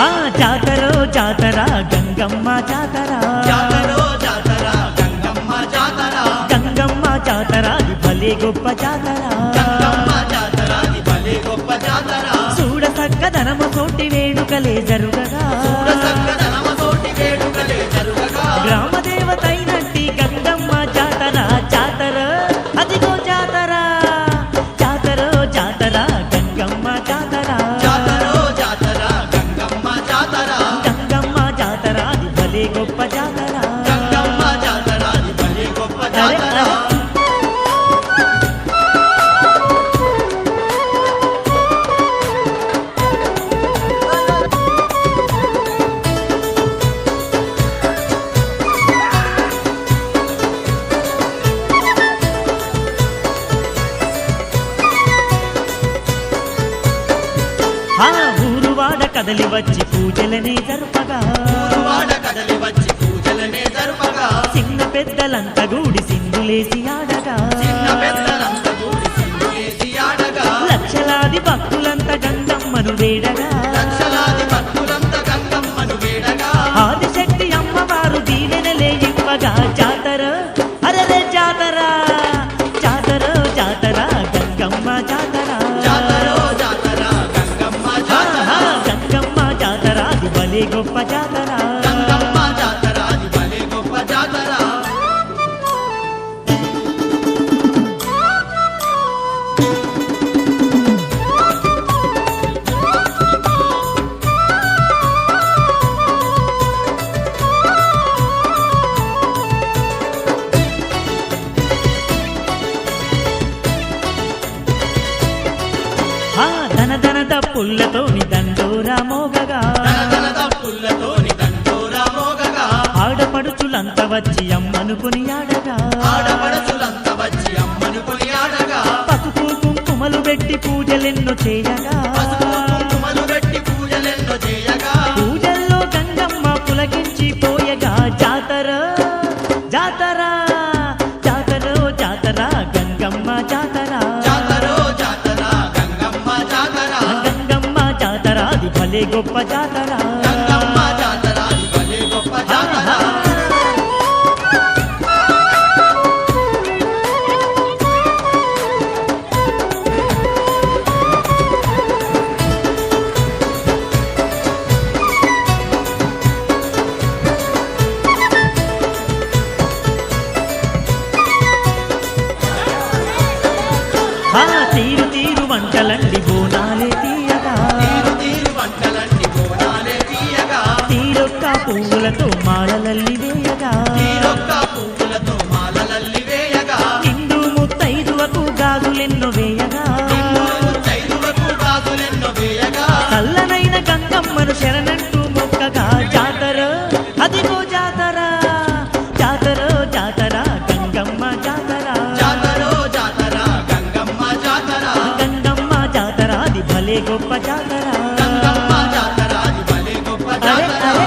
ఆ జాతరో జాతర గంగమ్మ జాతర, జాతరో జాతర గంగమ్మ జాతర, గంగమ్మ జాతర అది భలే గొప్ప జాతర, గంగమ్మ జాతర అది భలే గొప్ప జాతర. చూడ చక్కదనము తోటి వేడుకలే జరుగగా, చూడ చక్కదనము తోటి వేడుకలే జరుగగా, గ్రామ దేవతైనట్టి గంగమ్మ జాతర, జాతర అదిగో జాతర, జాతరో జాతర గంగమ్మ జాతర, జాతరో జాతర గంగమ్మ జాతర, గంగమ్మ జాతర అది భలే గొప్ప జాతర. గంగమ్మ జాతర అది భలే గొప్ప అరే, జాతర. అరే. ఆ ఊరువాడ కదలి వచ్చి పూజలనే జరుపగా, వాడ కదలి వచ్చి పూజలనే జరుపగా, చిన్న పెద్దలంతా గూడి సింధులేసి ఆడగా, చిన్న పెద్దలంతా కూడి సింధులేసి ఆడగా, లక్షలాది భక్తులంతా గంగమ్మను వేడగా, లక్షలాది భక్తులంతా గంగమ్మను వేడగా, ఆదిశక్తి అమ్మవారు దీవెనలే ఇవ్వగా, జాతర అరరే జాతర, జాతర జాతర గంగమ్మ జాతర, జాతరో జాతర గంగమ్మ జాతర, గంగమ్మ జాతర అది భలే గొప్ప జాతర. గంగమ్మ జాతర అది భలే గొప్ప జాతర. ఆ ధన ధన తప్పులతోని దండోరా మోగగా, తన తప్పులతోని దండోరా మోగగా, ఆడపడుచులంతా వచ్చి అమ్మను కొనియాడగా, ఆడపడుచులంతా వచ్చి అమ్మను కొనియాడగా, పసుపు కుంకుమలు పెట్టి పూజలెన్నో చేయగా, పసుపు కుంకుమలు పెట్టి పూజలెన్నో చేయగా, పూజల్లో గంగమ్మ పులకించి పోయగా, జాతర జాతర, జాతర జాతర గంగమ్మ జాతర, జాతరో జాతర గంగమ్మ జాతర, గంగమ్మ జాతర అది భలే గొప్ప జాతర. గంగమ్మ జాతర అది భలే గొప్ప జాతర. ఆ తీరు తీరు వంటలండి బోనాలే తీయగా, తీరు తీరు వంటలన్నీ బోనాలే తీయగా, తీరొక్క పువ్వులతో మాలలల్లి వేయగా, తీరొక్క పువ్వులతో మాలలల్లి వేయగా, నిండు ముత్తైదువకు గాజులెన్నో వేయగా, చైదువకు గాజులెన్నో వేయగా, చల్లనైన గంగమ్మను శరణంటూ మొక్కగా, జాతర అదిగో జాతర, జాతర జాతర గంగమ్మ జాతర, జాతరో జాతర గంగమ్మ జాతర, గంగమ్మ జాతర అది భలే గొప్ప జాతర. గంగమ్మ జాతర అది భలే గొప్ప అరే, జాతర. అరే.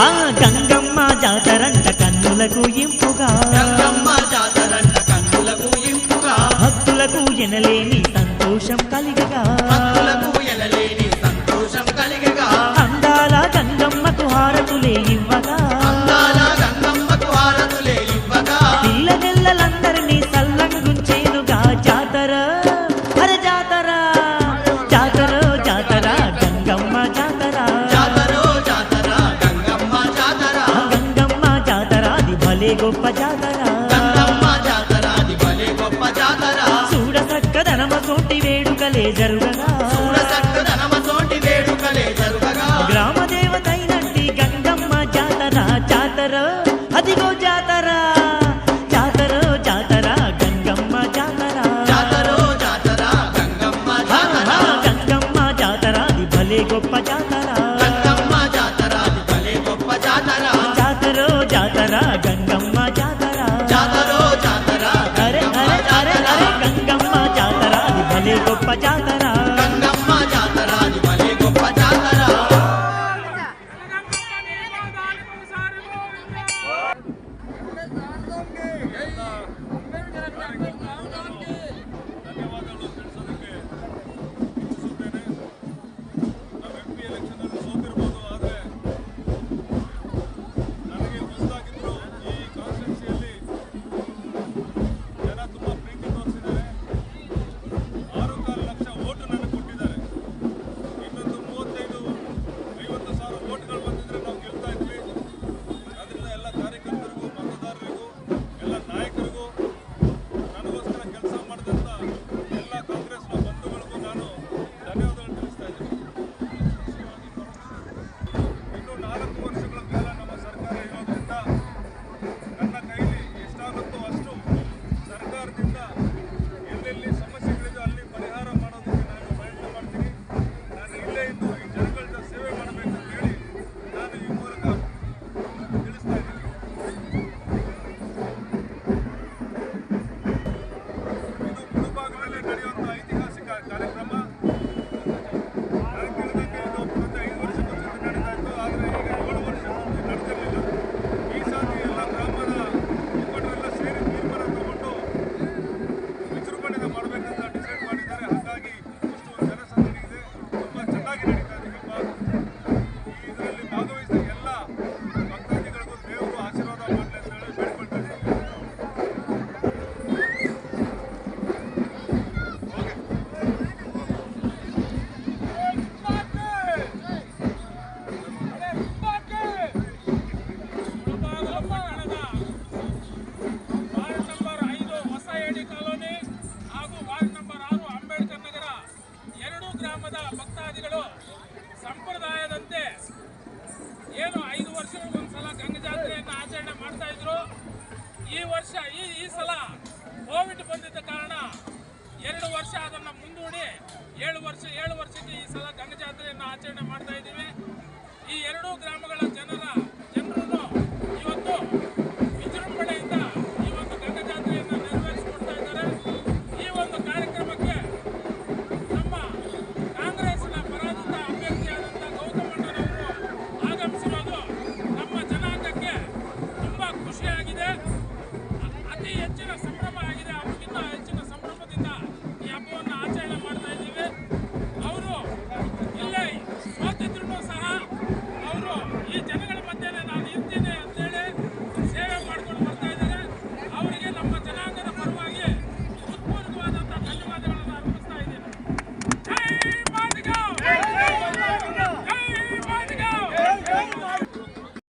ఆ గంగమ్మ జాతరంట కన్నులకు ఇంపుగా, గంగమ్మ జాతరంట కన్నులకు ఇంపుగా, భక్తులకు ఎనలేని సంతోషం కలిగగా, భక్తులకు ఎనలేని సంతోషం కలిగగా, అందాల గంగమ్మకు హారతులే ఇవ్వగా, అందాల గంగమ్మకు హారతులే ఇవ్వగా, పిల్లనెల్లలందరినీ సల్లంగుంచేనుగా, జాతర అరే జాతర, జాతర జాతర గంగమ్మ జాతర, జాతరో జాతర గంగమ్మ జాతర, గంగమ్మ జాతర అది భలే గొప్ప జాతర. గంగమ్మ జాతర అది భలే గొప్ప జాతర. చూడ చక్కదనమ తోటి వేడుకలే జరుగగా, చూడ చక్కదనమ తోటి వేడుకలే జరుగగా, గ్రామ దేవతైనట్టి గంగమ్మ జాతర, జాతర అదిగో జాతర, జాతర జాతర గంగమ్మ జాతర, జాతరో జాతర గంగమ్మ జాతర, గంగమ్మ జాతర అది భలే గొప్ప జాతర, గంగమ్మ జాతర అది భలే గొప్ప జాతర, జాతర జాతర గంగమ్మ జాతర, జాతరో జాతర అరే గంగమ్మ అరే అరే జాతర. అరే గంగమ్మ జాతర